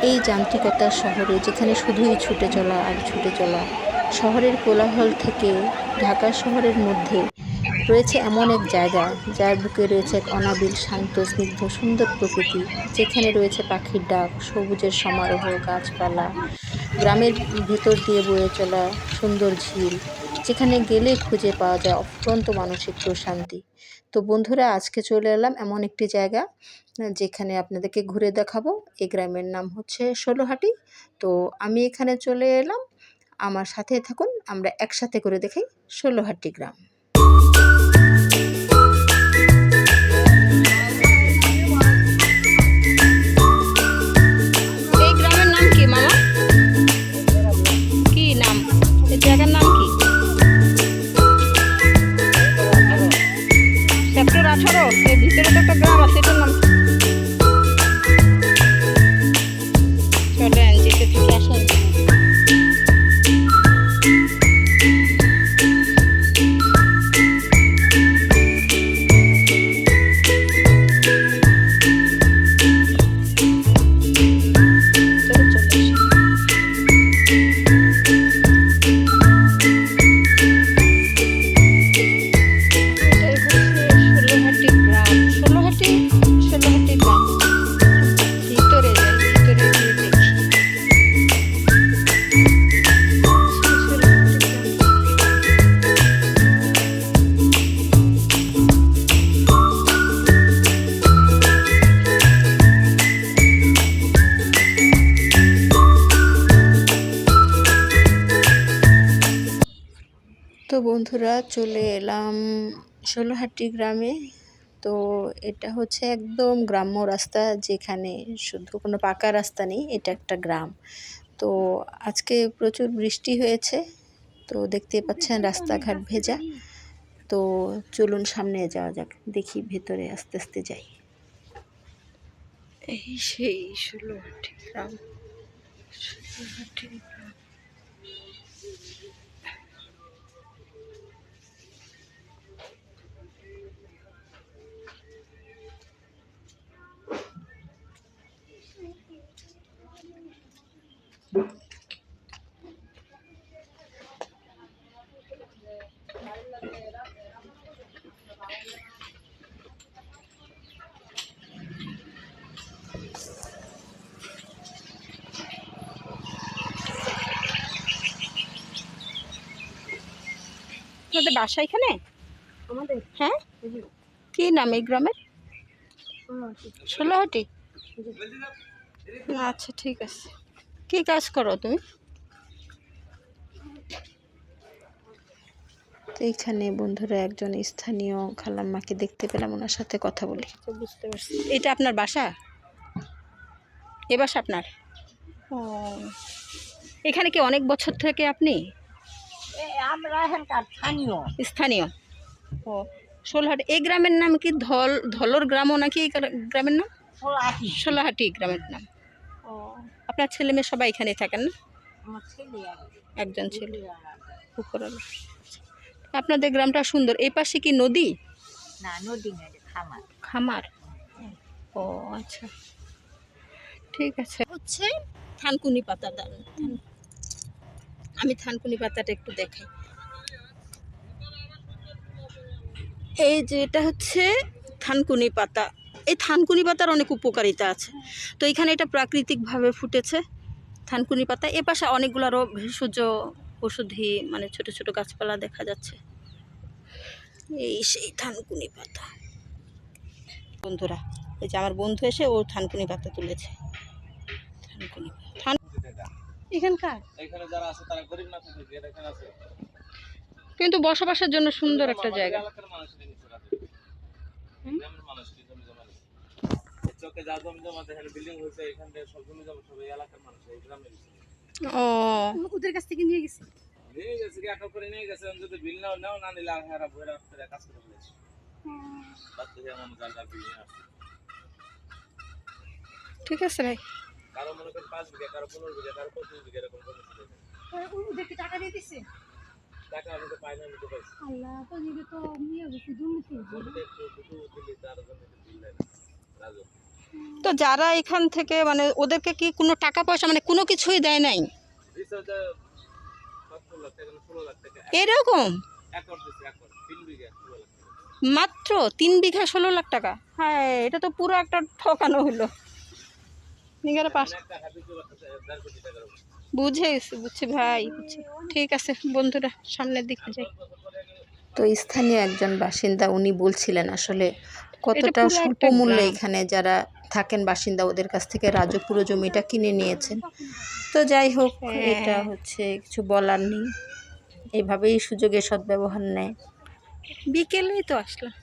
এই যান্ত্রিকতার শহরে, যেখানে শুধুই ছুটে চলা আর ছুটে চলা, শহরের কোলাহল থেকে ঢাকা শহরের মধ্যে রয়েছে এমন এক জায়গা যার বুকে রয়েছে এক অনাবিল শান্ত স্নিগ্ধ সুন্দর প্রকৃতি, যেখানে রয়েছে পাখির ডাক, সবুজের সমারোহ, গাছপালা, গ্রামের ভেতর দিয়ে বয়ে চলা সুন্দর ঝিল, যেখানে গেলে খুঁজে পাওয়া যায় অফুরন্ত মানসিক প্রশান্তি। তো বন্ধুরা, আজকে চলে এলাম এমন একটি জায়গা যেখানে আপনাদেরকে ঘুরে দেখাবো। এই গ্রামের নাম হচ্ছে ষোলোহাটি। তো আমি এখানে চলে এলাম, আমার সাথে থাকুন, আমরা একসাথে করে দেখাই ষোলোহাটি গ্রাম। এই গ্রামের নাম কি মামা? কি নাম? এই জায়গার নাম কি? সেক্টর 18। এর ভিতরে তো একটা গ্রাম আছে, এটার নাম চলেন যেতে থেকে আসেন। তো বন্ধুরা, চলে এলাম ষোলোহাটি গ্রামে। তো এটা হচ্ছে একদম গ্রাম্য রাস্তা, যেখানে শুধু কোনো পাকা রাস্তা নেই, এটা একটা গ্রাম। তো আজকে প্রচুর বৃষ্টি হয়েছে, তো দেখতে পাচ্ছেন রাস্তাঘাট ভেজা। তো চলুন সামনে যাওয়া যাক, দেখি ভেতরে আস্তে আস্তে যাই। এই সেই ষোলোহাটি গ্রাম, ষোলোহাটি গ্রাম। আপনাদের বাসা এখানে? আমাদের? হ্যাঁ। কি নাম এই গ্রামের? ষোলোহাটি। আচ্ছা, ঠিক আছে। কি কাজ করো তুমি? তো এইখানে বন্ধুরা একজন স্থানীয় খালাম্মাকে দেখতে পেলাম, ওনার সাথে কথা বলি। বুঝতে পারছি, এটা আপনার বাসা? এ বাসা আপনার? ও, এখানে কি অনেক বছর থেকে আপনি? আমরা এখানকার স্থানীয়। স্থানীয়। ও, ষোলোহাটি। এই গ্রামের নাম কি ধলর গ্রামও নাকি এই গ্রামের নাম? ষোলোহাটি গ্রামের নাম। ও, আপনার ছেলে মেয়ে সবাই এখানে থাকেন না? আমার ছেলে একজন ছেলে। আপনাদের গ্রামটা সুন্দর। এই পাশে কি নদী? না, নদী নয়, খামার। খামার। ও আচ্ছা, ঠিক আছে। হচ্ছে থানকুনি পাতা দান। আমি থানকুনি পাতাটা একটু দেখাই। এই যে এটা হচ্ছে থানকুনি পাতা। এই থানকুনি পাতার অনেক উপকারিতা আছে। তো এখানে এটা প্রাকৃতিকভাবে ফুটেছে থানকুনি পাতা। এ পাশে অনেকগুলো আরও ভেষজ ওষুধি মানে ছোট ছোট গাছপালা দেখা যাচ্ছে। এই সেই থানকুনি পাতা। বন্ধুরা, এই যে আমার বন্ধু এসে ও থানকুনি পাতা তুলেছে। থানকুনি এখানকার এখানে যারা আছে তারা গরিব না থাকে, যে এখানে আছে কিন্তু বসবাসের জন্য সুন্দর একটা জায়গা। চোখে যা জমি জমা দেখেন বিল্ডিং হয়েছে, এখান থেকে সব জমি জমা সব এই এলাকার মানুষ, এই গ্রামের। ও, ওদের কাছ থেকে নিয়ে গেছে কি একটা করে নিয়ে গেছে। যদি বিল নাও না নিলে হারা বইরা করে কাজ করে ফেলেছে। ঠিক আছে ভাই। কারো মনে করেন 5 বিঘা, কারো 15 বিঘা, কারো 25 বিঘা, এরকম করে ওদেরকে টাকা দিয়ে দিছে। টাকা আমি তো পাই না, আমি তো পাইছি। আল্লাহ, তো নিয়ে তো নিয়ে গেছে দুর্নীতি। বলতে একটু দিলি তার জন্য বিল দেয় না রাজু। তো যারা এখান থেকে মানে ওদেরকে কি কোনো টাকা পয়সা মানে কোনো কিছুই দেয় নাই এরকম? মাত্র 3 বিঘা 16 লাখ টাকা? হ্যাঁ, এটা তো পুরো একটা ঠকানো হলো। বুঝছি ভাই, বুঝছি। ঠিক আছে বন্ধুরা, সামনের দিকে যাই। তো স্থানীয় একজন বাসিন্দা উনি বলছিলেন আসলে কতটা স্বল্প মূল্যে এখানে যারা থাকেন বাসিন্দা ওদের কাছ থেকে রাজু পুরো জমিটা কিনে নিয়েছেন। তো যাই হোক, এটা হচ্ছে কিছু বলার নেই, এইভাবেই সুযোগের সদ্ব্যবহার নেয়। বিকেলেই তো আসলাম।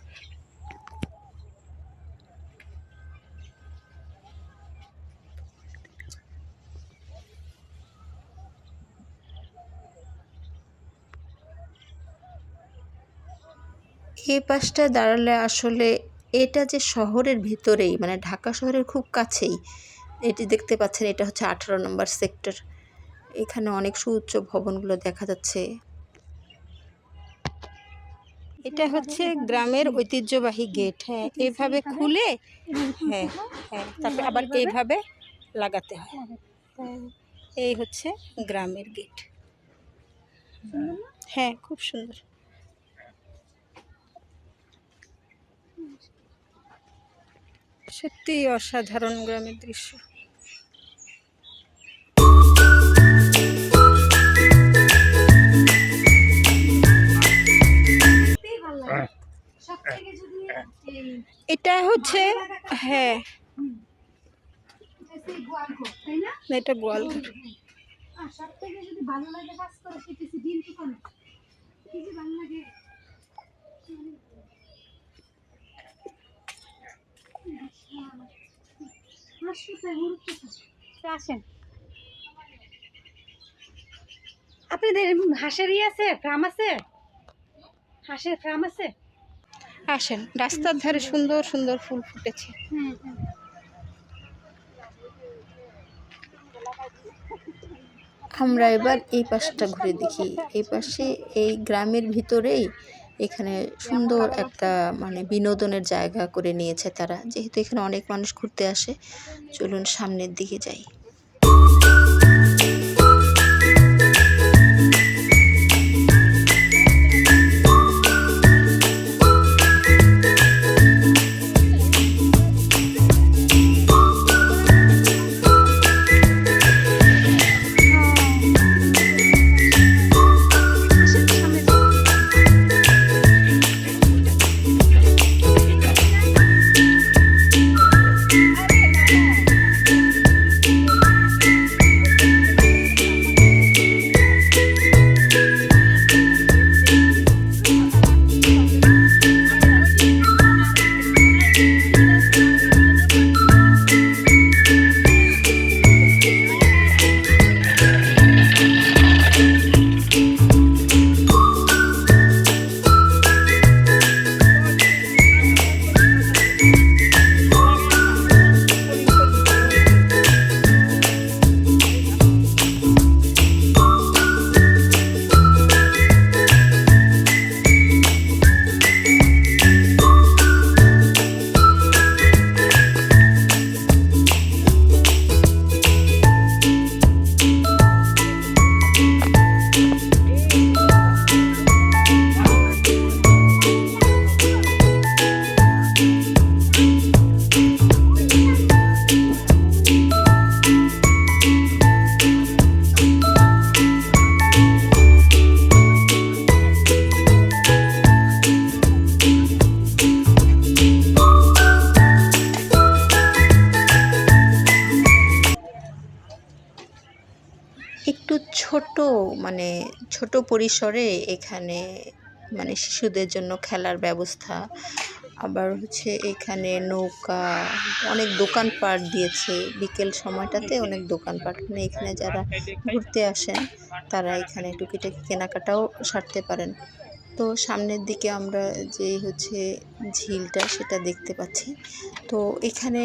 এই পাশটা দাঁড়ালে আসলে এটা যে শহরের ভিতরেই মানে ঢাকা শহরের খুব কাছেই, এটি দেখতে পাচ্ছেন, এটা হচ্ছে 18 নম্বর সেক্টর। এখানে অনেক সুউচ্চ ভবনগুলো দেখা যাচ্ছে। এটা হচ্ছে গ্রামের ঐতিহ্যবাহী গেট। হ্যাঁ, এইভাবে খুলে হ্যাঁ হ্যাঁ তারপরে আবার এইভাবে লাগাতে হয়। এই হচ্ছে গ্রামের গেট। হ্যাঁ, খুব সুন্দর। সত্যি অসাধারণ গ্রামের দৃশ্য। এটা হচ্ছে হ্যাঁ, এটা গোয়ালঘর। আসেন, আপনাদের হাঁসেরই আছে, ফার্ম আছে, হাঁসের ফার্ম আছে। আসেন, রাস্তার ধারে সুন্দর সুন্দর ফুল ফুটেছে। আমরা এবার এই পাশটা ঘুরে দেখি। এই পাশে এই গ্রামের ভিতরেই এখানে সুন্দর একটা মানে বিনোদনের জায়গা করে নিয়েছে তারা, যেহেতু এখানে অনেক মানুষ ঘুরতে আসে। চলুন সামনের দিকে যাই। একটু ছোট পরিসরে এখানে মানে শিশুদের জন্য খেলার ব্যবস্থা, আবার হচ্ছে এখানে নৌকা, অনেক দোকানপাট দিয়েছে। বিকেল সময়টাতে অনেক দোকানপাট, মানে এখানে যারা ঘুরতে আসেন তারা এখানে টুকিটাকি কেনাকাটাও সারতে পারেন। তো সামনের দিকে আমরা যে হচ্ছে ঝিলটা সেটা দেখতে পাচ্ছি। তো এখানে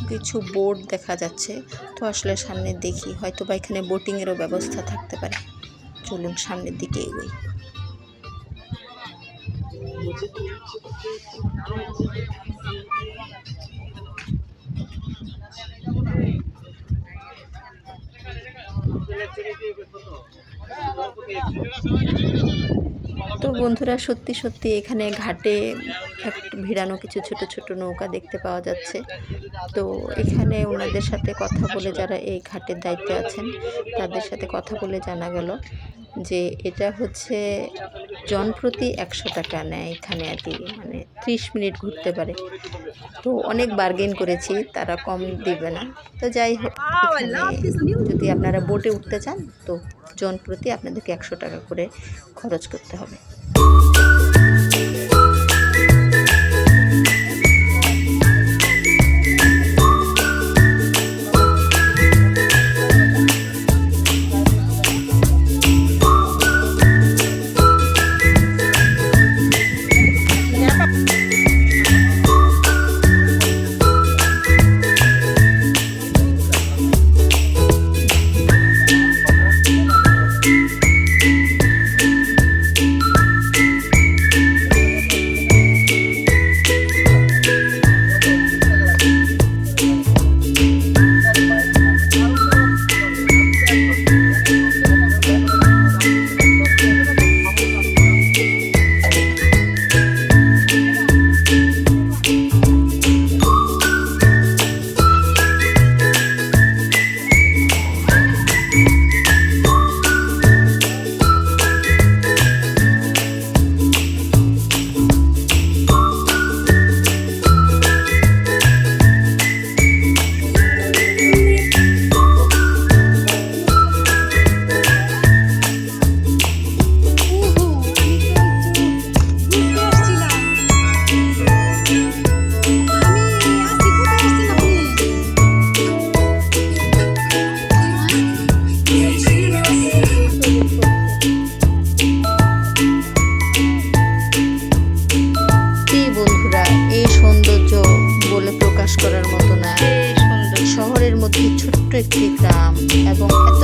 কিছু বোট দেখা যাচ্ছে। তো আসলে সামনে দেখি, হয়তো বা এখানে বোটিংয়েরও ব্যবস্থা থাকতে পারে। চলুন সামনের দিকে এগোই। তো বন্ধুরা, সত্যি সত্যি এখানে ঘাটে একটু ভিড়ানো কিছু ছোট ছোট নৌকা দেখতে পাওয়া যাচ্ছে। তো এখানে ওনাদের সাথে কথা বলে, যারা এই ঘাটের দায়িত্বে আছেন তাদের সাথে কথা বলে জানা গেল যে এটা হচ্ছে জনপ্রতি 100 টাকা নেয় এখানে আর কি, মানে 30 মিনিট ঘুরতে পারে। তো অনেক বার্গেন করেছি, তারা কম দিবে না। তো যাই হোক, যদি আপনারা বোটে উঠতে চান তো জনপ্রতি আপনাদেরকে 100 টাকা করে খরচ করতে হবে। করার মতো না। শহরের মধ্যে ছোট্ট একটি গ্রাম এবং এত